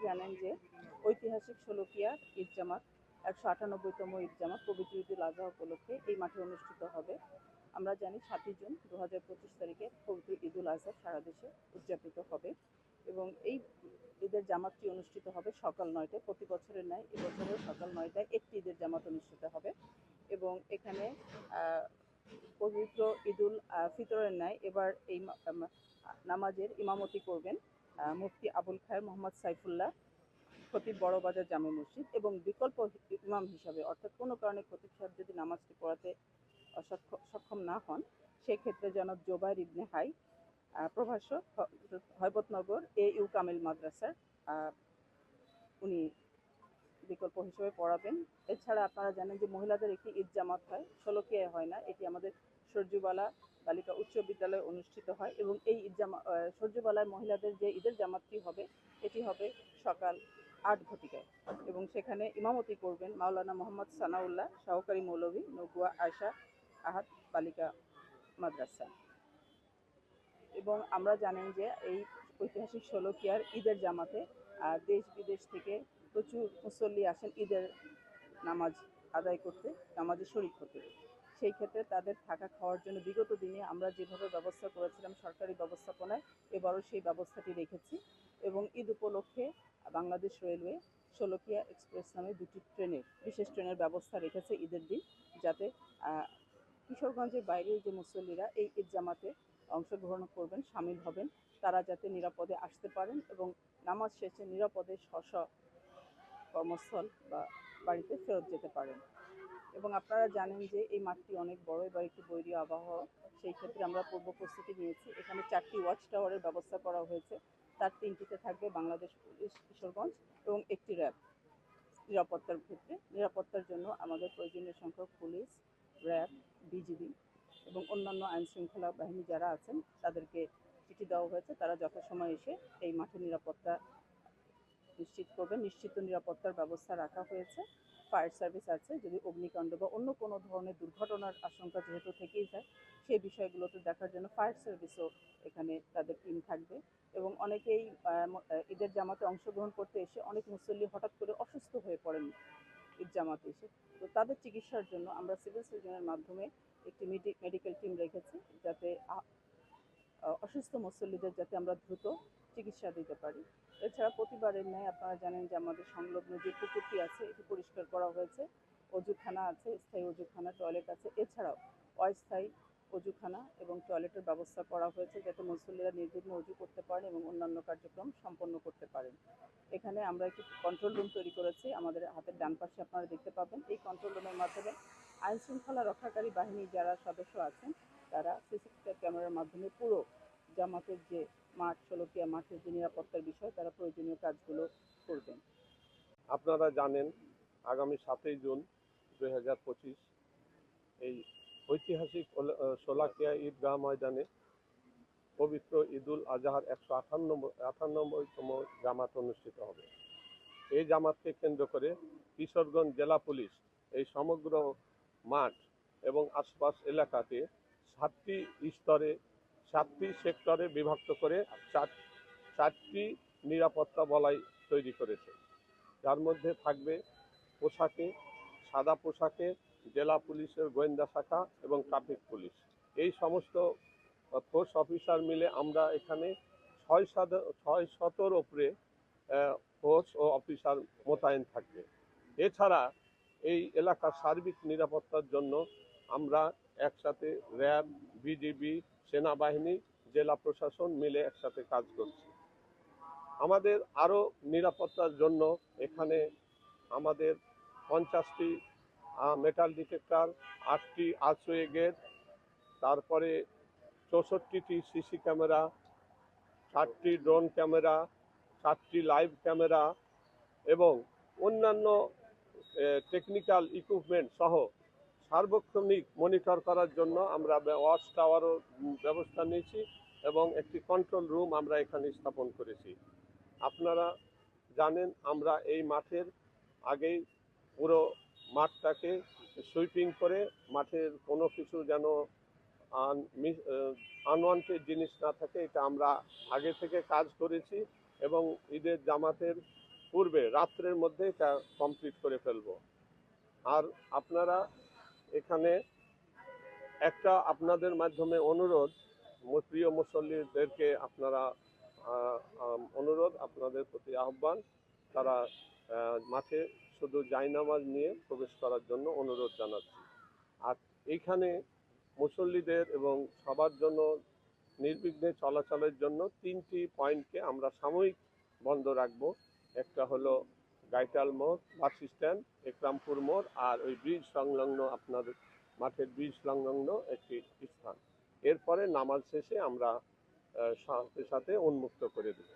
জানেন যে ঐতিহাসিক শোলাকিয়া ঈদ জামাত 198তম ঈদ জামাত পবিত্র ঈদুল আজহা উপলক্ষে এই মাঠে অনুষ্ঠিত হবে। আমরা জানি 7ই জুন 2025 তারিখে পবিত্র ঈদুল আজহা সারা দেশে উদযাপিত হবে এবং এই ঈদের জামাতটি অনুষ্ঠিত হবে সকাল 9টায়। প্রতি বছরের ন্যায় এবছরেও সকাল 9টায় একটি ঈদের জামাত অনুষ্ঠিত হবে এবং এখানে পবিত্র ঈদুল ফিতরের ন্যায় এবার এই নামাজের ইমামতি করবেন মুফতি আবুল খায়ের মোহাম্মদ সাইফুল্লাহ, খতিব বড়বাজার জামে মসজিদ, এবং বিকল্প ইমাম হিসাবে অর্থাৎ কোনো কারণে খতিব সাহেব যদি নামাজটি পড়াতে সক্ষম না হন, সেক্ষেত্রে জনাব জোবায়ের ইবনে হাই, প্রভাষ্য হয়বতনগর ইউ কামিল মাদ্রাসার, উনি বিকল্প হিসেবে পড়াবেন। এছাড়া আপনারা জানেন যে মহিলাদের একটি ঈদ জামাত হয়, শোলাকিয়ায় হয় না, এটি আমাদের সরজুবালা বালিকা উচ্চ বিদ্যালয়ে অনুষ্ঠিত হয় এবং এই ঈদ সরজুবালায় মহিলাদের যে ঈদের জামাতটি হবে এটি হবে সকাল 8 ঘটিকায় এবং সেখানে ইমামতি করবেন মাওলানা মোহাম্মদ সানাউল্লাহ, সহকারী মৌলভী, নগুয়া আয়শা আহাদ বালিকা মাদ্রাসা। এবং আমরা জানেন যে এই ঐতিহাসিক শোলাকিয়ার ঈদের জামাতে দেশ বিদেশ থেকে প্রচুর মুসল্লি আসেন ঈদের নামাজ আদায় করতে, নামাজে শরীক হতে। সেই ক্ষেত্রে তাদের থাকা খাওয়ার জন্য বিগত দিনে আমরা যেভাবে ব্যবস্থা করেছিলাম সরকারি ব্যবস্থাপনায়, এবারও সেই ব্যবস্থাটি রেখেছি এবং ঈদ উপলক্ষে বাংলাদেশ রেলওয়ে শোলাকিয়া এক্সপ্রেস নামে দুটি বিশেষ ট্রেনের ব্যবস্থা রেখেছে ঈদের দিন, যাতে কিশোরগঞ্জের বাইরের যে মুসল্লিরা এই ঈদ জামাতে অংশগ্রহণ করবেন, সামিল হবেন, তারা যাতে নিরাপদে আসতে পারেন এবং নামাজ শেষে নিরাপদে স্ব কর্মস্থল বা বাড়িতে ফেরত যেতে পারেন। এবং আপনারা জানেন যে এই মাঠটি অনেক বড়, এবার একটি বৈরী আবহাওয়া, সেই ক্ষেত্রে আমরা পূর্ব প্রস্তুতি নিয়েছি। এখানে 4টি ওয়াচ টাওয়ারের ব্যবস্থা করা হয়েছে, তার 3টিতে থাকবে বাংলাদেশ পুলিশ কিশোরগঞ্জ এবং একটি র্যাব। নিরাপত্তার জন্য আমাদের প্রয়োজনীয় সংখ্যক পুলিশ, র্যাব, বিজিবি এবং অন্যান্য আইনশৃঙ্খলা বাহিনী যারা আছেন তাদেরকে চিঠি দেওয়া হয়েছে, তারা যথাসময়ে এসে এই মাঠের নিরাপত্তা নিশ্চিত করবেন। নিশ্চিত নিরাপত্তার ব্যবস্থা রাখা হয়েছে। ফায়ার সার্ভিস আছে, যদি অগ্নিকাণ্ড বা অন্য কোনো ধরনের দুর্ঘটনার আশঙ্কা যেহেতু থেকেই যায়, সেই বিষয়গুলোতে দেখার জন্য ফায়ার সার্ভিসও এখানে তাদের টিম থাকবে। এবং অনেকেই ঈদের জামাতে অংশগ্রহণ করতে এসে অনেক মুসল্লি হঠাৎ করে অসুস্থ হয়ে পড়েন ঈদ জামাতে এসে, তো তাদের চিকিৎসার জন্য আমরা সিভিল সার্জনের মাধ্যমে একটি মেডিকেল টিম রেখেছি, যাতে অসুস্থ মুসল্লিদের যাতে আমরা দ্রুত চিকিৎসা দিতে পারি। এছাড়া প্রতিবারের ন্যায় আপনারা জানেন যে আমাদের সংলগ্ন যে পুকুরটি আছে এটি পরিষ্কার করা হয়েছে, অজুখানা আছে, স্থায়ী অজুখানা, টয়লেট আছে, এছাড়াও অস্থায়ী অজুখানা এবং টয়লেটের ব্যবস্থা করা হয়েছে, যাতে মুসল্লিরা নির্বিঘ্নে অজু করতে পারেন এবং অন্যান্য কার্যক্রম সম্পন্ন করতে পারেন। এখানে আমরা একটি কন্ট্রোল রুম তৈরি করেছি, আমাদের হাতের ডান পাশে আপনারা দেখতে পাবেন। এই কন্ট্রোল রুমের মাধ্যমে আইনশৃঙ্খলা রক্ষাকারী বাহিনীর যারা সদস্য আছেন তারা সিসিটিভি ক্যামেরার মাধ্যমে পুরো জামাতের যে মাঠ, শোলাকিয়া মাঠের যে নিরাপত্তার বিষয়, তারা প্রয়োজনীয় কাজগুলো করবেন। আপনারা জানেন আগামী 7ই জুন 2025 এই ঐতিহাসিক শোলাকিয়া ঈদগাহ ময়দানে পবিত্র ঈদুল আজহার 198তম জামাত অনুষ্ঠিত হবে। এই জামাতকে কেন্দ্র করে কিশোরগঞ্জ জেলা পুলিশ এই সমগ্র মাঠ এবং আশপাশ এলাকাকে 7টি স্তরে 7টি সেক্টরে বিভক্ত করে 4টি নিরাপত্তা বলয় তৈরি করেছে, যার মধ্যে থাকবে পোশাকে, সাদা পোশাকে জেলা পুলিশের গোয়েন্দা শাখা এবং ট্রাফিক পুলিশ। এই সমস্ত ফোর্স অফিসার মিলে আমরা এখানে 600-র উপরে ফোর্স ও অফিসার মোতায়েন থাকবে। এছাড়া এই এলাকার সার্বিক নিরাপত্তার জন্য আমরা একসাথে র্যাব, বিজিবি, সেনাবাহিনী, জেলা প্রশাসন মিলে একসাথে কাজ করছি। আমাদের আরও নিরাপত্তার জন্য এখানে আমাদের 50টি মেটাল ডিটেক্টর, 8টি আর্চওয়ে গেট, তারপরে 64টি সিসি ক্যামেরা, 7টি ড্রোন ক্যামেরা, 7টি লাইভ ক্যামেরা এবং অন্যান্য টেকনিক্যাল ইকুইপমেন্ট সহ সার্বক্ষণিক মনিটর করার জন্য আমরা ওয়াচ টাওয়ারও ব্যবস্থা নিয়েছি এবং একটি কন্ট্রোল রুম আমরা এখানে স্থাপন করেছি। আপনারা জানেন আমরা এই মাঠের আগেই পুরো মাঠটাকে সুইপিং করে মাঠের কোনো কিছু যেন আনওয়ান্টেড জিনিস না থাকে, এটা আমরা আগে থেকে কাজ করেছি এবং ঈদের জামাতের পূর্বে রাত্রের মধ্যে এটা কমপ্লিট করে ফেলবো। আর আপনারা এখানে একটা আপনাদের মাধ্যমে অনুরোধ, প্রিয় মুসল্লিদেরকে আপনারা অনুরোধ, আপনাদের প্রতি আহ্বান, তারা মাঠে শুধু জায়নামাজ নিয়ে প্রবেশ করার জন্য অনুরোধ জানাচ্ছি। আর এইখানে মুসল্লিদের এবং সবার জন্য নির্বিঘ্নে চলাচলের জন্য 3টি পয়েন্টকে আমরা সাময়িক বন্ধ রাখব। একটা হলো গাইটাল মোড়, বাস স্ট্যান্ড, একরামপুর মোড়, আর ওই ব্রিজ সংলগ্ন, আপনাদের মাঠের ব্রিজ সংলগ্ন একটি স্থান। এরপরে নামাজ শেষে আমরা সাথে সাথে উন্মুক্ত করে দেব।